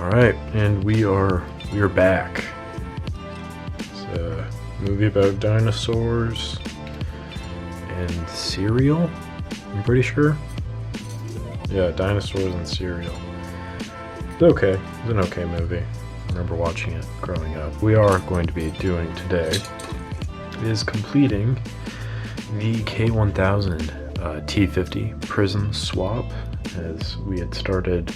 Alright, and we are back. It's a movie about dinosaurs and cereal, I'm pretty sure. Yeah, dinosaurs and cereal. It's okay. It's an okay movie. I remember watching it growing up. We are going to be doing today is completing the K1000 T50 Prism swap, as we had started.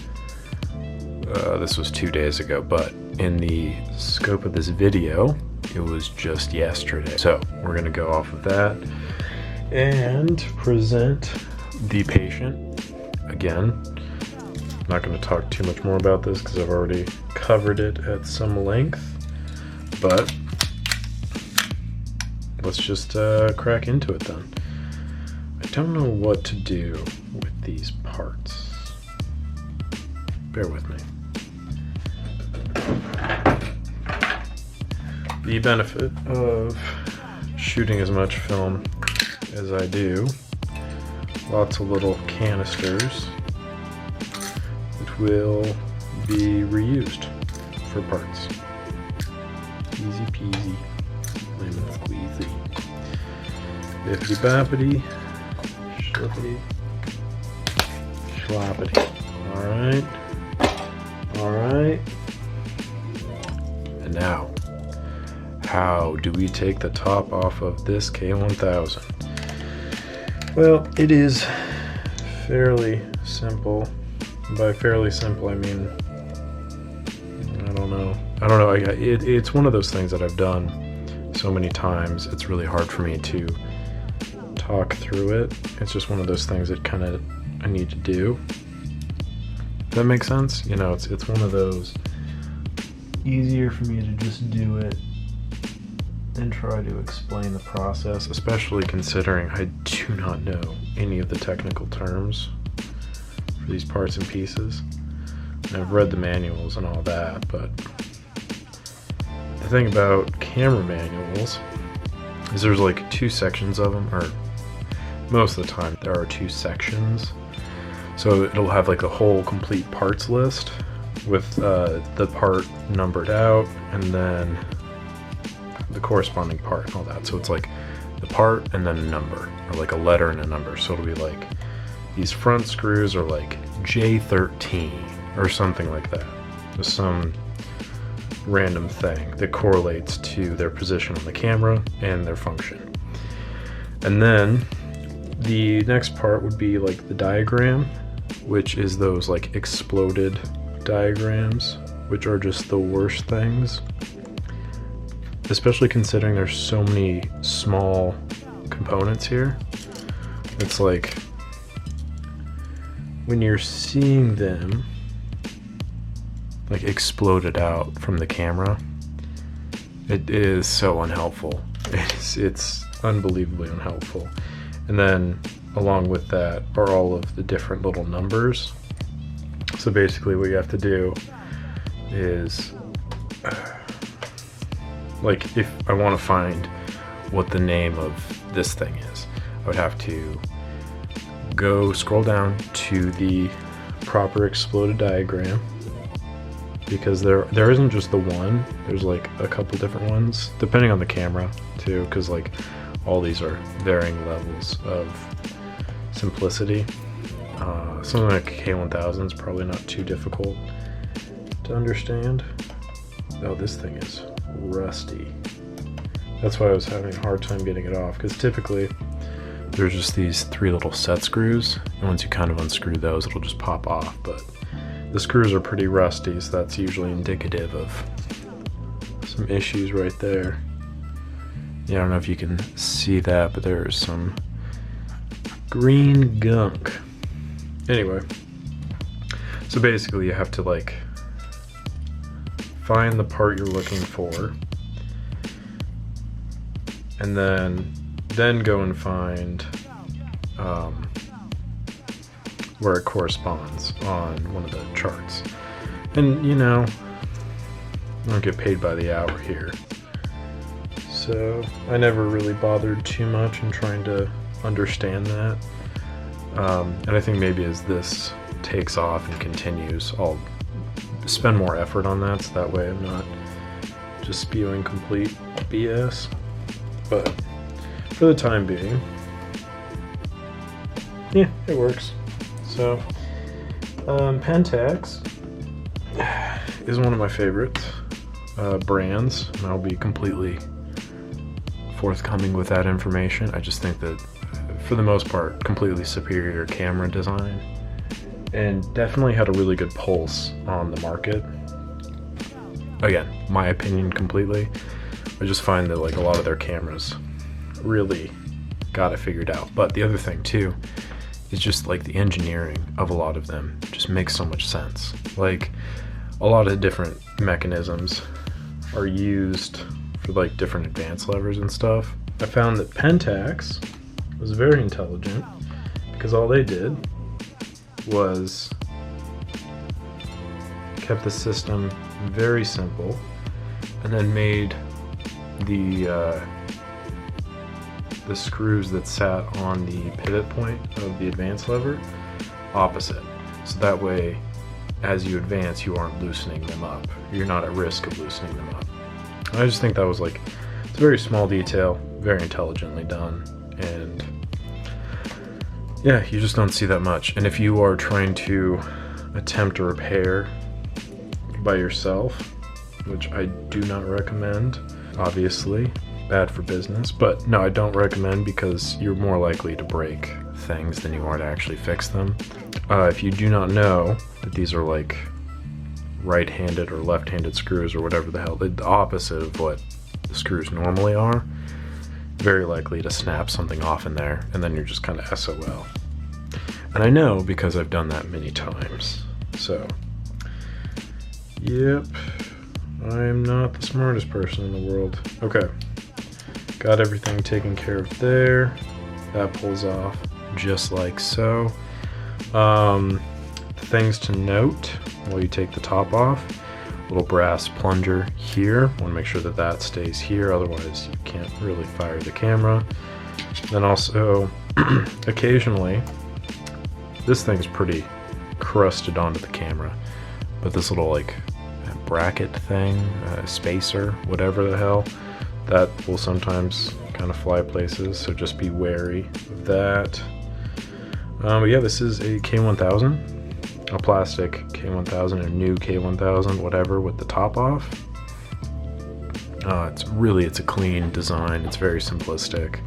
This was 2 days ago, but in the scope of this video, it was just yesterday. So we're going to go off of that and present the patient again. I'm not going to talk too much more about this because I've already covered it at some length, but let's just crack into it then. I don't know what to do with these parts. Bear with me. The benefit of shooting as much film as I do, lots of little canisters that will be reused for parts. Easy peasy, lemon squeezy. Bippity boppity, schlippity, schloppity. Alright. And now, how do we take the top off of this K1000? Well, it is fairly simple. By fairly simple, I mean, I don't know. It's one of those things that I've done so many times, it's really hard for me to talk through it. It's just one of those things that kind of I need to do. Does that make sense? You know, it's one of those easier for me to just do it and try to explain the process, especially considering I do not know any of the technical terms for these parts and pieces. And I've read the manuals and all that, but the thing about camera manuals is there's like two sections of them, or most of the time there are two sections. So it'll have like a whole complete parts list with the part numbered out and then the corresponding part and all that. So it's like the part and then a number, or like a letter and a number. So it'll be like these front screws are like J13 or something like that. Just some random thing that correlates to their position on the camera and their function. And then the next part would be like the diagram, which is those like exploded diagrams, which are just the worst things, especially considering there's so many small components here. It's like when you're seeing them like exploded out from the camera, it is so unhelpful. It's unbelievably unhelpful. And then along with that are all of the different little numbers. So basically what you have to do is like if I want to find what the name of this thing is, I would have to go scroll down to the proper exploded diagram, because there isn't just the one, there's like a couple different ones depending on the camera too, because like all these are varying levels of simplicity. Something like K1000 is probably not too difficult to understand. Oh, this thing is rusty. That's why I was having a hard time getting it off, because typically there's just these three little set screws, and once you kind of unscrew those, it'll just pop off. But the screws are pretty rusty, so that's usually indicative of some issues right there. Yeah, I don't know if you can see that, but there's some green gunk. Anyway, so basically you have to like find the part you're looking for, and then go and find where it corresponds on one of the charts. And you know, I don't get paid by the hour here, so I never really bothered too much in trying to understand that. And I think maybe as this takes off and continues, I'll spend more effort on that, so that way I'm not just spewing complete BS. But for the time being, yeah, it works. So Pentax is one of my favorite brands, and I'll be completely forthcoming with that information. I just think that for the most part, completely superior camera design, and definitely had a really good pulse on the market. Again, my opinion completely. I just find that like a lot of their cameras really got it figured out. But the other thing too is just like the engineering of a lot of them just makes so much sense. Like a lot of different mechanisms are used for like different advanced levers and stuff. I found that Pentax was very intelligent because all they did was kept the system very simple and then made the screws that sat on the pivot point of the advance lever opposite. So that way, as you advance, you aren't loosening them up. You're not at risk of loosening them up. I just think that was like, it's a very small detail, very intelligently done, and yeah, you just don't see that much. And if you are trying to attempt a repair by yourself, which I do not recommend, obviously, bad for business, but no, I don't recommend because you're more likely to break things than you are to actually fix them. If you do not know that these are like right-handed or left-handed screws or whatever the hell, the opposite of what the screws normally are, very likely to snap something off in there, and then you're just kind of SOL. And I know because I've done that many times. So, yep, I'm not the smartest person in the world. Okay, got everything taken care of there. That pulls off just like so. Things to note while you take the top off: little brass plunger here. Want to make sure that that stays here, otherwise you can't really fire the camera. Then also, occasionally, this thing's pretty crusted onto the camera, but this little like bracket thing, spacer, whatever the hell, that will sometimes kind of fly places, so just be wary of that. But yeah, this is a K1000, a plastic K1000, a new K1000, whatever, with the top off. It's a clean design. It's very simplistic.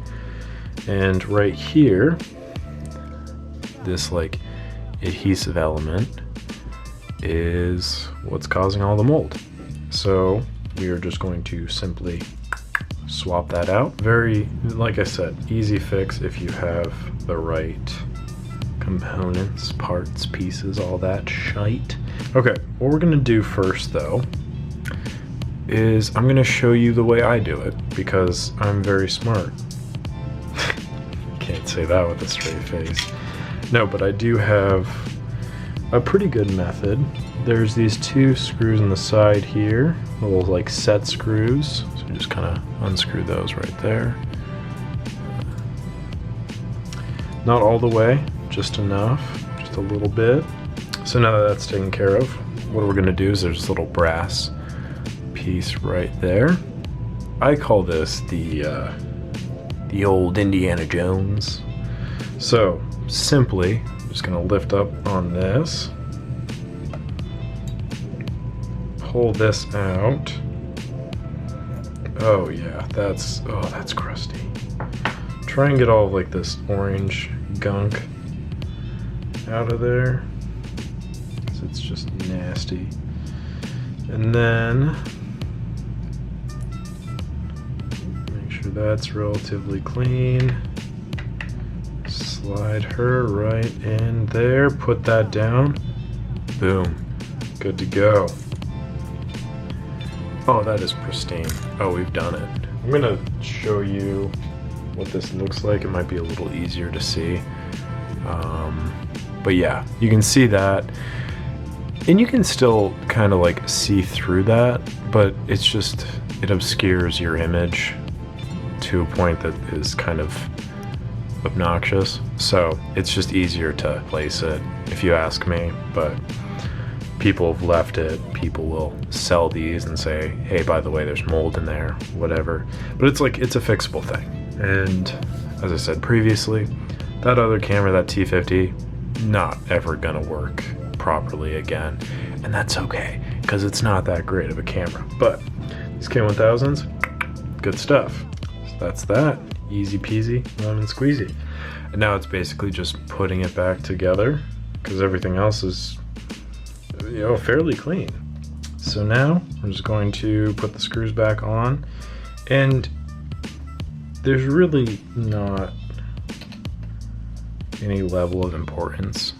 And right here, this like adhesive element is what's causing all the mold. So we are just going to simply swap that out. Very, like I said, easy fix if you have the right components, parts, pieces, all that shite. Okay, what we're gonna do first though is I'm gonna show you the way I do it because I'm very smart. Can't say that with a straight face. No, but I do have a pretty good method. There's these two screws on the side here, little like set screws. So just kind of unscrew those right there. Not all the way, just enough, just a little bit. So now that that's taken care of, what we're gonna do is there's this little brass piece right there. I call this the old Indiana Jones. So simply, I'm just gonna lift up on this, pull this out. Oh yeah, that's crusty. Try and get all of like this orange gunk out of there, because it's just nasty. And then make sure that's relatively clean. Slide her right in there, put that down, boom, good to go. Oh, that is pristine. Oh, we've done it. I'm gonna show you what this looks like. It might be a little easier to see. But yeah, you can see that. And you can still kind of like see through that, but it's just, it obscures your image to a point that is kind of obnoxious. So it's just easier to place it, if you ask me. But people have left it. People will sell these and say, hey, by the way, there's mold in there, whatever. But it's like, it's a fixable thing. And as I said previously, that other camera, that T50, not ever gonna work properly again. And that's okay, because it's not that great of a camera. But these K1000s, good stuff. So that's that. Easy peasy, lemon squeezy. And now it's basically just putting it back together, because everything else is, you know, fairly clean. So now I'm just going to put the screws back on, and there's really not any level of importance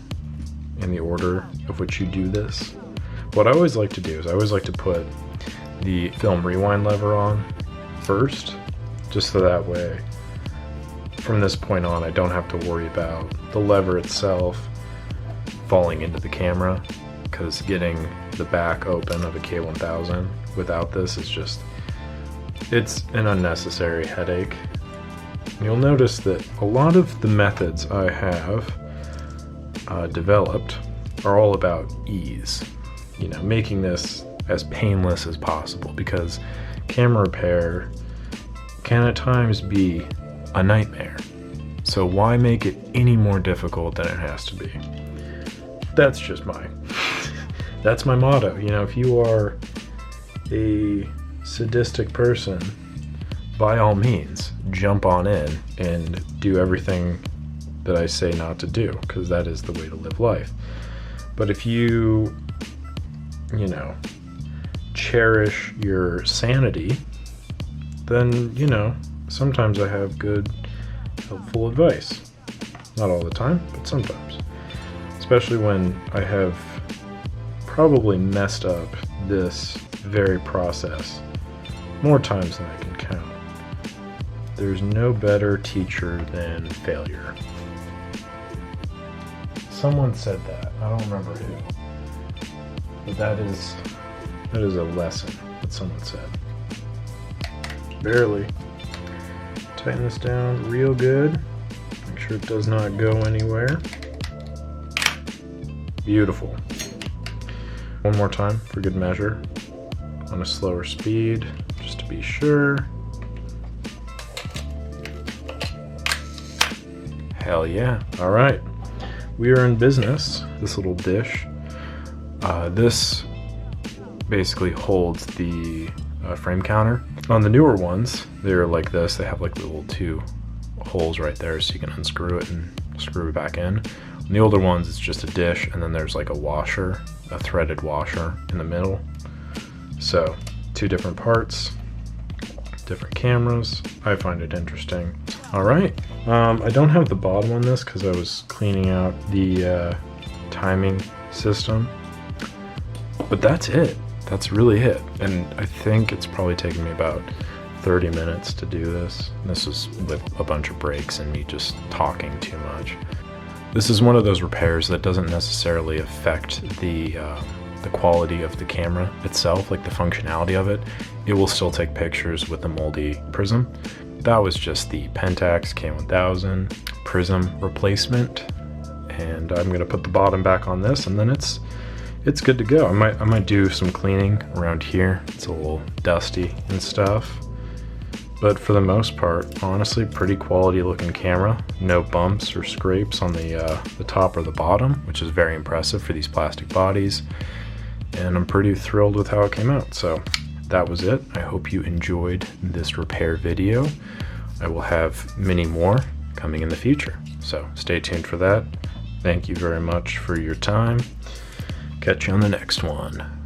in the order of which you do this. What I always like to do is I always like to put the film rewind lever on first, just so that way from this point on I don't have to worry about the lever itself falling into the camera, because getting the back open of a K1000 without this is just, it's an unnecessary headache. You'll notice that a lot of the methods I have developed are all about ease, you know, making this as painless as possible, because camera repair can at times be a nightmare. So why make it any more difficult than it has to be? That's just that's my motto. You know, if you are a sadistic person, by all means, jump on in and do everything that I say not to do, because that is the way to live life. But if you know, cherish your sanity, then, you know, sometimes I have good, helpful advice. Not all the time, but sometimes. Especially when I have probably messed up this very process more times than I can count. There's no better teacher than failure. Someone said that. I don't remember who. But that is a lesson that someone said. Barely. Tighten this down real good. Make sure it does not go anywhere. Beautiful. One more time for good measure. On a slower speed, just to be sure. Hell yeah. All right. We are in business. This little dish. This basically holds the frame counter. On the newer ones, they're like this. They have like little two holes right there so you can unscrew it and screw it back in. On the older ones, it's just a dish, and then there's like a washer, a threaded washer in the middle. So, two different parts, different cameras. I find it interesting. All right. I don't have the bottom on this because I was cleaning out the timing system. But that's it. That's really it. And I think it's probably taken me about 30 minutes to do this. This was with a bunch of breaks and me just talking too much. This is one of those repairs that doesn't necessarily affect the quality of the camera itself, like the functionality of it. It will still take pictures with the moldy Prism. That was just the Pentax K1000 Prism replacement. And I'm gonna put the bottom back on this, and then it's good to go. I might do some cleaning around here. It's a little dusty and stuff. But for the most part, honestly, pretty quality looking camera. No bumps or scrapes on the top or the bottom, which is very impressive for these plastic bodies. And I'm pretty thrilled with how it came out. So that was it. I hope you enjoyed this repair video. I will have many more coming in the future. So stay tuned for that. Thank you very much for your time. Catch you on the next one.